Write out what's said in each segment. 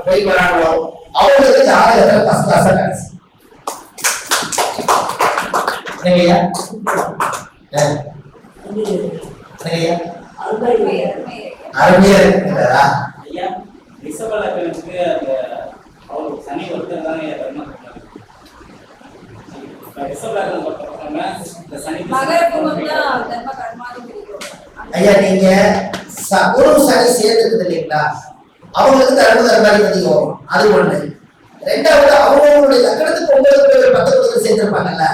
போய் வராங்களோ அவங்களுக்கு ஜாதகத்துல ஃபர்ஸ்ட் கிளாஸா கிடைச்சு. என்னங்கய்யா அருமையா இருக்குங்களா ஐயா? ரிஷபலக்கணத்துக்கு அந்த அவருக்கு சனி ஒருத்தர் தானே தர்மம் ஐயா. நீங்க குரு சனி சேர்ந்துருக்குது இல்லைங்களா, அவங்களுக்கு தர்மதிபதி யோகம், அது ஒண்ணு. ரெண்டாவது அவங்களுடைய லக்னத்துக்கு 9 பேர் 10 பேர் சேர்ந்திருப்பாங்கல்ல,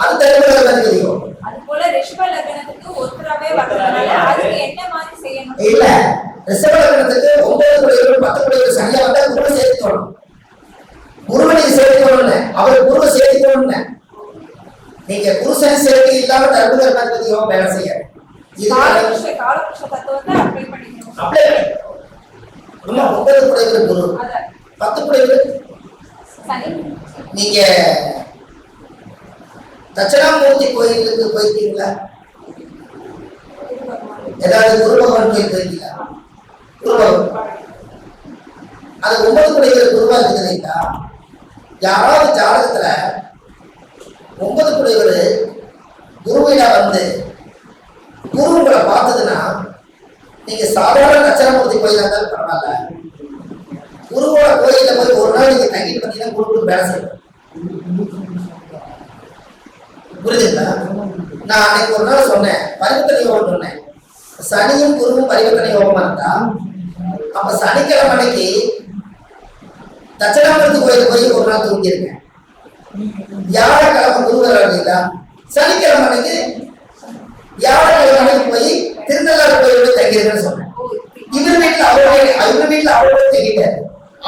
அது தர்மதிபதி யோகம். அது போல ரிஷப லக்னத்துக்கு ஒருத்தராவே வர்றதுனால அதுக்கு என்ன மாதிரி செய்யணும்? இல்ல, ரிஷப லக்னத்துக்கு 9 பேர் 10 பேர் சனியா வந்தா குரு சேர்த்துக்கணும். குருவனை சேர்த்துக்கணும்னு அவர் குருவை சேர்த்துக்கணும்னு நீங்க குரு சனி சேர்க்கை இல்லாம தர்மதிபதி யோகம் வேலை செய்ய காலபுருஷ தத்துவத்தை அப்ளை பண்ணிக்கணும். அப்ளை பண்ணி 9 குடைவர் குரு 10 குடைவர் சனி. நீங்க தட்சிணாமூர்த்தி கோயிலுக்கு போயிருக்கீங்களா? ஏதாவது குரு பகவான் கோயில் போயிருக்கீங்களா? குரு பகவான் அது 9 குடைவர் குருவா இருக்குது இல்லைங்களா. யாராவது ஜாதகத்துல 9 குடைவர் குருவிடா வந்து குரு உங்களை பார்த்ததுன்னா நீங்க சாதாரண தட்சிணாமூர்த்தி கோயிலா இருந்தாலும் பரவாயில்ல, குருவோட கோயில போய் ஒரு நாள் நீங்க தங்கிட்டு பார்த்தீங்கன்னா குரு வேலை செய்யும். புரியுதுங்களா? நான் அன்னைக்கு ஒரு நாள் சொன்னேன், பரிவர்த்தனை யோகம் சொன்னேன். சனியும் குருவும் பரிவர்த்தனை யோகமா இருந்தா அப்ப சனிக்கிழமை அன்னைக்கு தட்சிணாமூர்த்தி கோயிலுக்கு போய் ஒரு நாள் தூங்கியிருக்கேன். வியாழக்கிழமை குரு வர இல்லைங்களா, சனிக்கிழமை அன்னைக்கு வியாழக்கிழமை போய் திருநள்ளாறு கோயிலோட தங்கியிருக்கேன்னு சொன்னேன். இவர் வீட்டுல அவரோட தங்கிட்டாரு.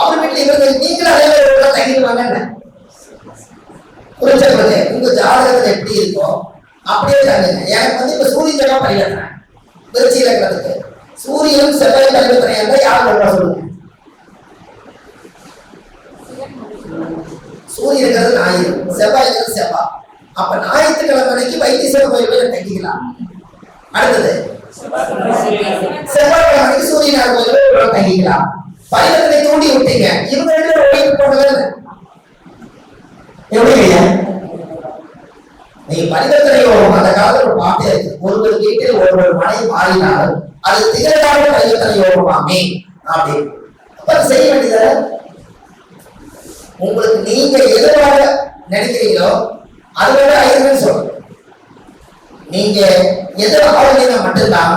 அவர் வீட்டுல இவருக்கு நீங்களும் அதே மாதிரி தங்கிடுவாங்க. புரிஞ்சவங்க உங்க ஜாதகத்துல எப்படி இருக்கும் அப்படியே தங்குங்க. எனக்கு வந்து இப்ப சூரியன் ஜெகம் பரிவர்த்தனை விருச்சி இலக்கணத்துக்கு சூரியன் செவ்வாய் பரிவர்த்தனை இருந்தா யார் சொல்றா சொல்லுங்க. சூரியன் ஞாயிறு, செவ்வாய் செவ்வாய். அப்ப ஞாயிற்றுக்கிழமை அன்னைக்கு வைத்தீஸ்வரர் கோயில் தங்கிக்கலாம். அடுத்தது செவ்வாய்க்கிழமைக்கு சூரியனார் கோயில் தங்கிக்கலாம். பரிவர்த்தனை தூண்டி விட்டீங்க, இவங்க ஓடிட்டு போனது எப்படி? நீங்க பரிவர்த்தனை யோகம் அந்த காலத்துல ஒரு பாட்டே இருக்கு, ஒருவர் வீட்டில் ஒருவர் மனை மாறினால் அது திகழாத பரிவர்த்தனை யோகமாமே அப்படின்னு. அப்ப செய்ய வேண்டியது உங்களுக்கு நீங்க எதுவாக நினைக்கிறீங்களோ அதோட ஐயர்னு சொல்றேன். நீங்க எது ஆளுநா மட்டும்தான்,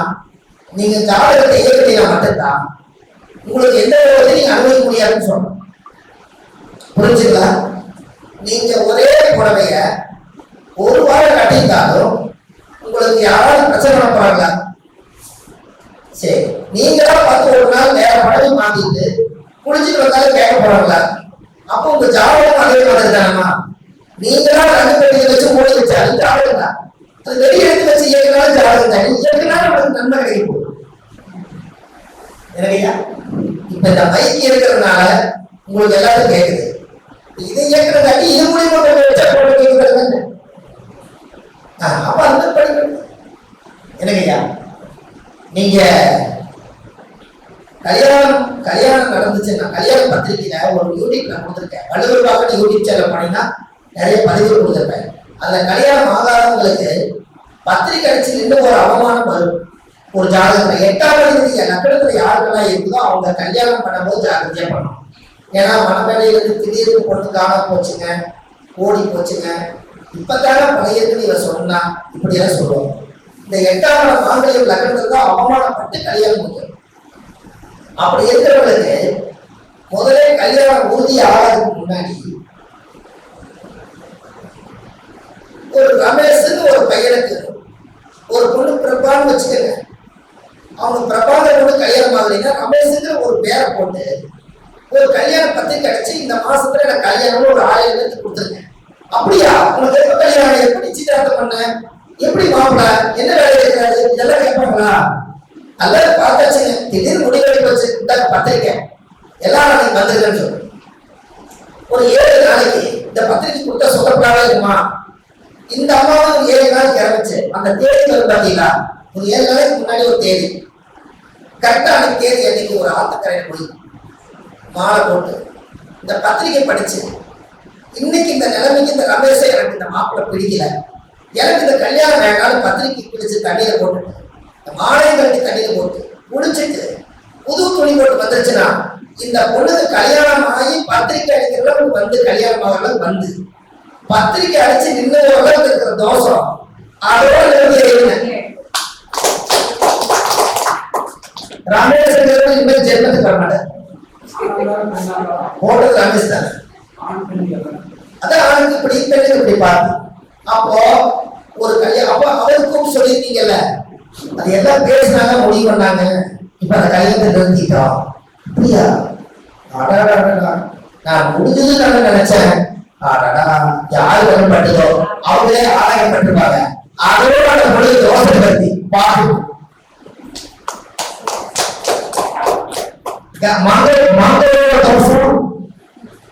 நீங்க ஜாதகத்தை இயக்கினா மட்டும்தான் உங்களுக்கு எந்த விதத்தையும் நீங்க அனுபவிக்க முடியாதுன்னு சொல்றேன். புரிஞ்சுங்களா? நீங்க ஒரே புடவைய ஒரு வாரம் கட்டியிருந்தாலும் உங்களுக்கு யாராவது பிரச்சனை பண்ண போறாங்களா? சரி, நீங்களா பார்த்து ஒரு நாள் வேற புடவை மாத்திட்டு குளிச்சுட்டு வந்தாலும் கேட்க போறாங்களா? அப்போ உங்க ஜாதகம் அதே மாதிரி தானமா? நீங்களா ரங்க கட்டியை வச்சு மூடி வச்சாலும் ஜாதகம் தான், அது வெளியே எடுத்து வச்சு இயக்கினாலும் ஜாதகம் தான். இயக்கினாலும் உங்களுக்கு நன்மை கிடைக்கும். எனக்கையா இப்ப இந்த மைக்கு இருக்கிறதுனால உங்களுக்கு எல்லாரும் கேட்குது. இதை இயக்கிறதாட்டி இது மூலியமா வச்சா போட கேட்கிறது. அப்ப அந்த படிக்கணும். எனக்கையா நீங்க கல்யாணம் நடந்துச்சுன்னா கல்யாண பத்திரிகையில ஒரு யூடியூப் நான் கொடுத்துருக்கேன். வள்ளுவர் பாக்கெட் யூடியூப் சேனல் பண்ணினா நிறைய பதிவுகள் கொடுத்துருப்பேன். அதுல கல்யாணம் ஆகாதவங்களுக்கு பத்திரிகை அடிச்சு நின்று ஒரு அவமானம் வரும். ஒரு ஜாதகத்துல 8ஆம் அதிபதி லக்னத்துல யாருக்கெல்லாம் இருக்குதோ அவங்க கல்யாணம் பண்ணும்போது ஜாகிரதையா பண்ணணும். ஏன்னா மனநிலையிலிருந்து திடீர்னு பொண்ணு காண போச்சுங்க, ஓடி போச்சுங்க, இப்பதான பழையதுன்னு இவ சொன்னா இப்படி எல்லாம் சொல்லுவோம். இந்த 8ஆம் மாங்கல்யம் லக்னத்துல தான் அவமானப்பட்டு கல்யாணம் முடியும். அப்படி இருக்கிறவங்களுக்கு முதலே கல்யாணம் உறுதி ஆகிறதுக்கு முன்னாடி ஒரு ரமேஷ்னு ஒரு பையனுக்கு ஒரு பொண்ணு பிரபான்னு வச்சுக்கங்க. அவங்க பிரபான பொண்ணு கல்யாணம் ஆகுறீங்கன்னா ரமேஷ்ங்கிற ஒரு பேரை போட்டு ஒரு கல்யாண பத்திரிக்கை அடிச்சு இந்த மாசத்துல எனக்கு கல்யாணம்னு ஒரு 1000 பேருக்கு கொடுத்துருங்க. அப்படியா உங்களுக்கு எப்ப கல்யாணம், எப்படி நிச்சயதார்த்தம் பண்ண, எப்படி மாப்பிள்ள, என்ன வேலை இருக்கிறாரு, இதெல்லாம் கேட்பாங்களா? அல்லது பார்த்தாச்சுங்க திடீர்னு முடிவெடுக்க வச்சு பத்திரிக்கை எல்லாரும் நாளைக்கு வந்துருக்கேன்னு சொல்லு. ஒரு 7 நாளைக்கு இந்த பத்திரிக்கை கொடுத்தா சொல்லப்படாதா இருக்குமா? இந்த அம்மாவும் 7 நாளைக்கு இறந்துச்சு. அந்த தேதி வந்து பாத்தீங்களா, ஒரு 7 நாளைக்கு முன்னாடி ஒரு தேதி கரெக்டா அந்த தேதி அன்னைக்கு ஒரு ஆத்துக்கரையில போய் மாலை போட்டு இந்த பத்திரிகை படிச்சு இன்னைக்கு இந்த நிலைமைக்கு இந்த ரமேஷை எனக்கு இந்த மாப்பிள்ளை பிடிக்கல, எனக்கு இந்த கல்யாணம் வேண்டாலும் பத்திரிகை பிடிச்சு தண்ணியில போட்டுட்டு இந்த மாலையை கட்டி தண்ணியில போட்டு குடிச்சிட்டு புது துணி போட்டு வந்துருச்சுன்னா இந்த பொண்ணுக்கு கல்யாணம் ஆகி பத்திரிகை அடிக்கிறவங்க வந்து கல்யாணம் ஆகிறவங்க வந்து பத்திரிகை அடிச்சு நின்று இருக்கிற தோஷம் அதோட ரமேஷ் இனிமேல் ஜென்மத்துக்கு வர மாட்டேன் போட்டது ரமேஷ் தானே. அதான் அவனுக்கு இப்படி பெண்ணுக்கு இப்படி பார்த்து அப்போ ஒரு கல்யாணம் அப்போ அவருக்கும் சொல்லியிருக்கீங்கல்ல, அது எல்லாம் பேசினாங்க முடிவு பண்ணாங்க. இப்ப அந்த கல்யாணத்தை நிறுத்திட்டோம். அப்படியா? அடாடா, நான் முடிஞ்சதுன்னு நினைச்சேன். அடடா, யாரு வரப்பட்டதோ அவங்களே ஆதாயப்பட்டிருப்பாங்க. அதோட அந்த பொழுது தோசை பத்தி பாட்டு மாங்கோட தோசம்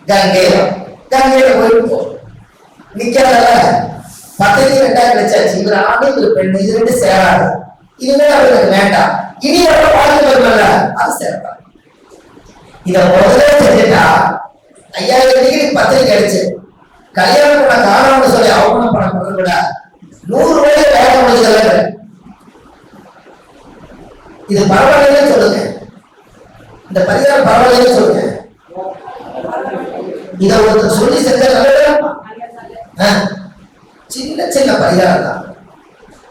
கங்கையில போயிட்டு நிக்காதல்ல. பத்திரிகை 2 கிடைச்சாச்சு. இவர் ஆண்டு ஒரு பெண், இது 2 சேராது. இனிமே அவருக்கு வேண்டாம். இனி வர பாட்டு வருமல்ல, அது சேரலாம். இத முதல்ல செஞ்சுட்டா 5000 டிகிரி பத்திரிகை அடிச்சு கல்யாணம் பண்ண காரணம்னு சொல்லி அவமானம் பண்ண பண்ண விட 100 ரூபாய் வேலை முடிஞ்சது. இது பரவாயில்லைன்னு சொல்லுங்க, இந்த பரிகாரம் பரவாயில்லைன்னு சொல்லுங்க. இத ஒருத்தர் சொல்லி செஞ்சா நல்லதா? சின்ன சின்ன பரிகாரம் தான்.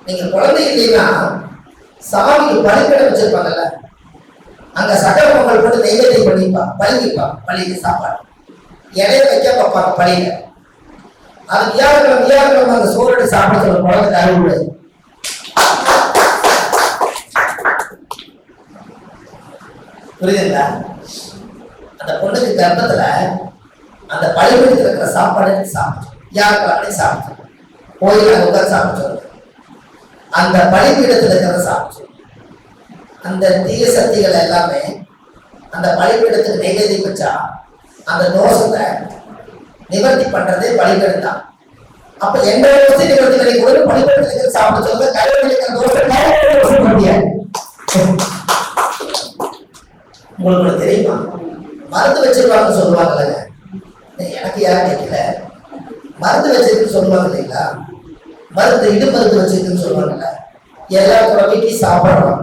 நீங்க குழந்தை இல்லைன்னா சாமிக்கு பலிப்பீடம் வச்சிருப்பாங்கல்ல, அங்க சக்கரை பொங்கல் போட்டு நெய்வேத்தியம் பண்ணிப்பா, பழகிப்பா, பள்ளிக்கு சாப்பாடு இலைய வைக்க பார்ப்பாங்க பள்ளியில. அது வியாழக்கிழமை அந்த சோறு சாப்பிட சொல்ல குழந்தை அறிவுரை. புரியுதுங்களா? அந்த பொண்ணுக்கு கர்ப்பத்துல அந்த பள்ளிப்பீடத்தில் இருக்கிற சாப்பாடு சாப்பிடும், வியாழக்கிழமை சாப்பிடும், கோயில உட்கார் சாப்பிட சொல்லுங்க. அந்த பலிப்பீடத்தில் இருக்கிறத சாப்பிட்டு அந்த தீய சக்திகள் எல்லாமே அந்த பலிப்பீடத்துக்கு நெய்வேத்தியம் வச்சா அந்த தோஷத்தை நிவர்த்தி பண்றதே பலிப்பீடம் தான். அப்ப எந்த தோசை நிவர்த்தி பண்ணி கூட பலிப்பீடத்துக்கு சாப்பிட சொல்லுங்க. கல்யாணம் தோசை முடியாது. உங்களுக்கு தெரியுமா, மருந்து வச்சிருவாங்கன்னு சொல்லுவாங்கல்ல, எனக்கு யாரும் கேட்கல, மருந்து வச்சிருக்குன்னு சொல்லுவாங்க இல்லைங்களா, மருந்து இடு மருந்து வச்சிருக்குன்னு சொல்லுவாங்கல்ல, எல்லாத்தோட வீட்டையும் சாப்பிடணும்,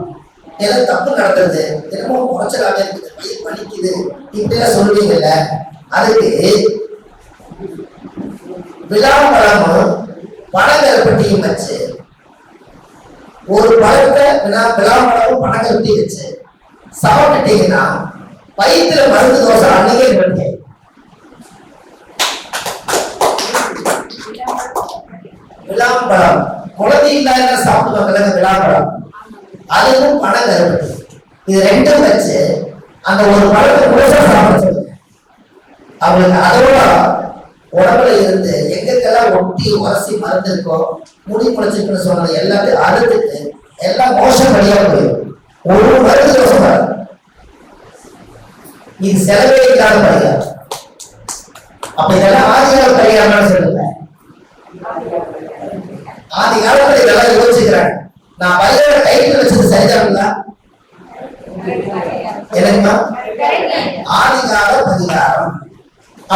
எல்லாம் தப்பு நடக்குது, என்னமோ குறைச்சலாவே இருக்குது, வயிறு வலிக்குது, இப்படிலாம் சொல்லுவீங்கல்ல, அதுக்கு விழாப்பழமும் பனங்கருப்பட்டியும் வச்சு ஒரு பழத்தை விழாப்பழமும் பனங்கருப்பட்டி வச்சு சாப்பிட்டுட்டீங்கன்னா வயிற்றுல மருந்து தோசை அன்னைக்கே நிறுத்தி. விழாப்பழம் குழந்தை இல்லாத சாப்பிடுவாங்க, விழாப்பழம் அதுவும் பனங்கருப்பட்டி, இது 2 வச்சு அந்த ஒரு பழத்தை முழுசா சாப்பிட சொல்லுங்க. அவங்களுக்கு அதோட உடம்புல இருந்து எங்கெங்கெல்லாம் ஒட்டி உரசி மருந்து இருக்கோ, முடி முளைச்சிருக்குன்னு சொன்னது எல்லாத்தையும் அறுத்துட்டு எல்லாம் மோசம் வழியா போயிடும். ஒரு மருந்து தோசை இது செலவே இல்லாத பரிகாரம். அப்ப இதெல்லாம் ஆதிகால பரிகாரம் சொல்லுங்க. ஆதி காலத்துல இதெல்லாம் யோசிக்கிறாங்க. நான் பரிகார டைட்டில் வச்சது சரிதானுங்களா? எனக்குமா ஆதிகால பரிகாரம்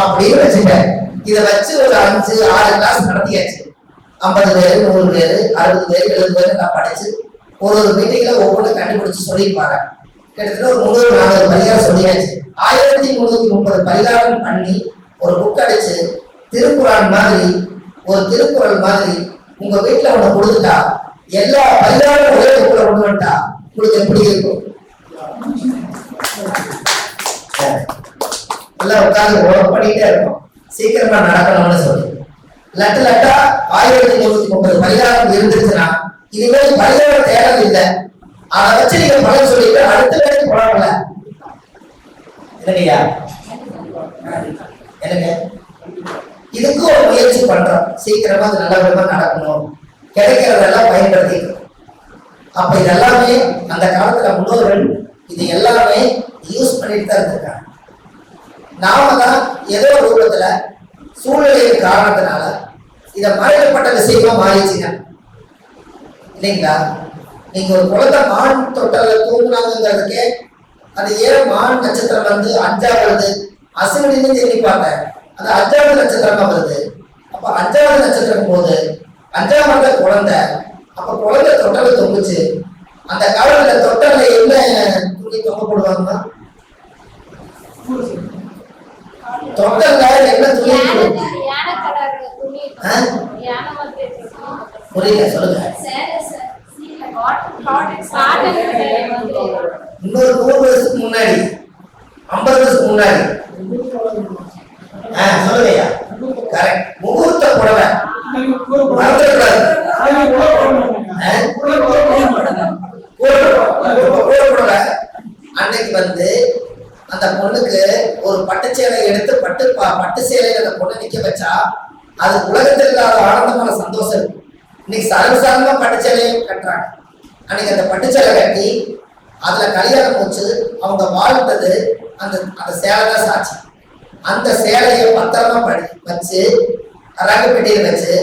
அப்படின்னு வச்சுட்டேன். இதை வச்சு ஒரு 5-6 கிளாஸ் நடத்தியாச்சு. 50 பேர், 100 பேர், 60 பேர், 70 பேர் நான் படிச்சு ஒரு மீட்டிங்ல ஒவ்வொன்றும் கண்டுபிடிச்சு சொல்லியிருப்பாங்க. கிட்டத்தட்ட ஒரு 300-400 பரிகாரம் சொல்லியாச்சு. 1330 பரிகாரம் பண்ணி ஒரு புக் அடிச்சு திருக்குறள் மாதிரி ஒரு திருக்குறள் மாதிரி உங்க வீட்டுல ஒண்ணு கொடுத்துட்டா எல்லா பரிகாரம் ஒரே புக்ல கொண்டு வந்துட்டா உங்களுக்கு எப்படி இருக்கும்? எல்லாம் உட்கார்ந்து ஒர்க் பண்ணிட்டே இருக்கும், சீக்கிரமா நடக்கணும்னு சொல்லி லட்டா 1330 பரிகாரம் இருந்துச்சுன்னா இனிமேல் பரிகாரம் தேவை இல்லை. அதை வச்சு நீங்க பலன் சொல்லிட்டு அடுத்த வேலைக்கு போகல. இல்லையா? எனக்கு இதுக்கு ஒரு முயற்சி பண்றோம், சீக்கிரமா அது நல்ல விதமா நடக்கணும், கிடைக்கிறதெல்லாம் பயன்படுத்திக்கணும். அப்ப இதெல்லாமே அந்த காலத்துல முன்னோர்கள் இது எல்லாமே யூஸ் பண்ணிட்டு தான் இருந்திருக்காங்க. நாம தான் ஏதோ ரூபத்துல சூழ்நிலையின் காரணத்தினால இத மறைக்கப்பட்ட விஷயமா மாறிச்சுங்க இல்லைங்களா? நீங்க ஒரு குழந்தை மான் தொட்டல தூங்குனாங்கிறதுக்கே அது ஏன் மான் நட்சத்திரம் வந்து 5வது அசுவினின்னு எண்ணி பார்த்தேன், அது 5வது நட்சத்திரமா வருது. அப்ப 5வது நட்சத்திரம் போது 5வது குழந்தை, அப்ப குழந்தை தொட்டலை தொங்குச்சு. அந்த காலத்துல தொட்டல என்ன துணி தொங்க போடுவாங்கன்னா, தொட்டல என்ன துணி? புரியல, சொல்லுங்க. இன்னொரு 100 வருஷத்துக்கு முன்னாடி, 50 வருஷத்துக்கு முன்னாடி. சொல்லுங்கய்யா. கரெக்ட். முகூர்த்த புடவை அன்னைக்கு வந்து அந்த பொண்ணுக்கு ஒரு பட்டு சேலை எடுத்து பட்டு சேலையில அந்த பொண்ணு நிக்க வச்சா அது உலகத்தில் இல்லாத ஆனந்தமான சந்தோஷம் இருக்கும். இன்னைக்கு சர்வசாதாரணமா பட்டு சேலையும் கட்டுறாங்க. அன்னைக்கு அந்த பட்டு சேலை கட்டி அதுல கல்யாணம் போச்சு, அவங்க வாழ்ந்தது அந்த அந்த சேலை தான் சாட்சி. அந்த சேலையை பத்திரமா வச்சு ரகு பெட்டியில் வச்சு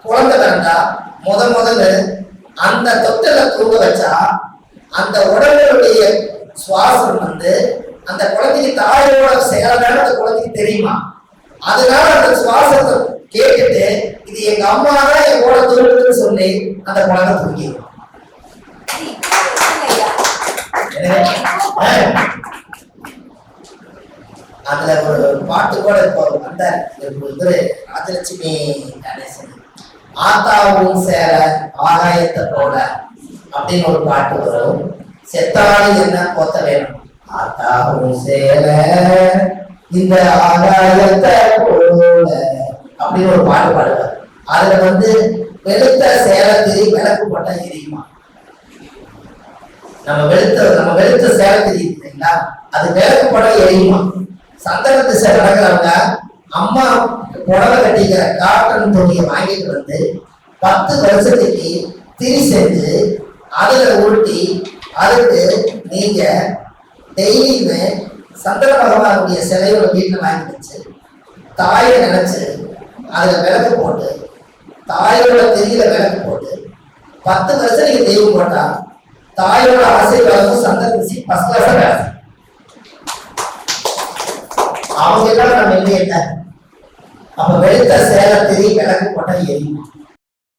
குழந்தை பிறந்தா முதல்ல அந்த தொட்டில தூங்க வச்சா அந்த உடலுடைய சுவாசம் வந்து அந்த குழந்தைக்கு தாயோட செயலான அந்த குழந்தைக்கு தெரியுமா. அதனால அந்த சுவாசத்தை கேட்டுட்டு இது எங்க அம்மா தான் என் கூட தூங்குதுன்னு சொல்லி அந்த குழந்தை தூங்கிடும். அதுல ஒரு பாட்டு கூட இப்போ வந்தார் ராஜலட்சுமி கணேசன், ஆத்தாவும் சேர ஆகாயத்தை போல அப்படின்னு ஒரு பாட்டு வரும். செத்தாலும் என்ன போத்த வேணும், ஆத்தாவும் சேர இந்த ஆகாயத்தை போல அப்படின்னு ஒரு பாட்டு பாடுவார். அதுல வந்து வெளுத்த சேலத்திரி விளக்கு போட்டா எரியுமா. நம்ம வெளுத்த சேலத்திரி இல்லைங்களா, அது விளக்கு போட்டா எரியுமா. சந்தனத்து சேலை நடக்கிறவங்க அம்மா புடவை கட்டிக்கிற காட்டன் துணியை வாங்கிட்டு வந்து 10 வருஷத்துக்கு திரி செஞ்சு அதுல உருட்டி அதுக்கு நீங்க டெய்லியுமே சந்திர பகவானுடைய சிலையோட வீட்டுல வாங்கி வச்சு தாயை நினைச்சு அதுல விளக்கு போட்டு தாயோட திரியில விளக்கு போட்டு 10 வருஷம் நீங்க தெய்வம் போட்டா தாயோட ஆசீர்வாதமும் சந்தர்ப்பி ஃபர்ஸ்ட் கிளாஸா கிடையாது. அவங்க எல்லாம் நம்ம இல்லை. அப்ப வெளுத்த சேலத்திரி விளக்கு போட்டா எரியும்.